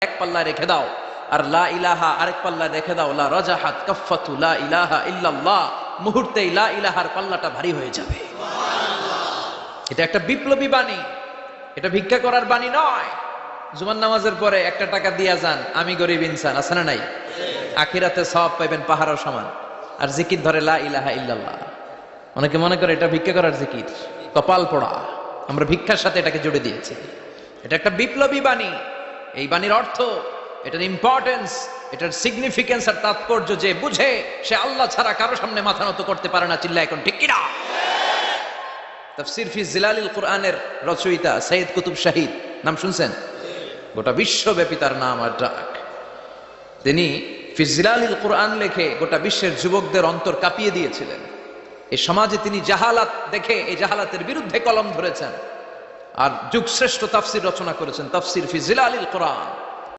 এক পাল্লায় রেখে দাও, আর লা ইলাহা আরেক পাল্লায় রেখে দাও, লা রাজাহাত কাফফাতু লা ইলাহা ইল্লাল্লাহ, মুহূর্তেই লা ইলাহার পাল্লাটা ভারী হয়ে যাবে। এটা একটা বিপ্লবী বাণী, এটা ভিক্ষা করার বাণী নয়। জুমার নামাজের পরে একটা টাকা দিয়া যান, আমি গরিব ইনসান, আছে না নাই? আখিরাতে সওয়াব পাইবেন পাহাড়ের সমান। আর জিকির ধরে লা ইলাহা ইল্লাল্লাহ। অনেকে মনে করে এটা ভিক্ষা করার জিকির, কপাল পোড়া। আমরা ভিক্ষার সাথে এটাকে জুড়ে দিয়েছি। এটা একটা বিপ্লবী বাণী। এই বাণীর অর্থ, এটার ইম্পর্টেন্স, এটার সিগনিফিকেন্স আর তাৎপর্য যে বুঝে, সে আল্লাহ ছাড়া কারো সামনে মাথা নত করতে পারে না। চিল্লা এখন ঠিক কিনা? তাফসীর ফি জিলালিল কুরআনের রচয়িতা সৈয়দ কুতুব শাহিদ, নাম শুনছেন? গোটা বিশ্বব্যাপী তার নাম আর ডাক। তিনি ফি জিলালিল কুরআন লেখে গোটা বিশ্বের যুবকদের অন্তর কাঁপিয়ে দিয়েছিলেন। এই সমাজে তিনি জাহালাত দেখে এই জাহালাতের বিরুদ্ধে কলম ধরেছেন আর যুগশ্রেষ্ঠ তাফসীর রচনা করেছেন, তাফসীর ফি জিলালিল কুরআন।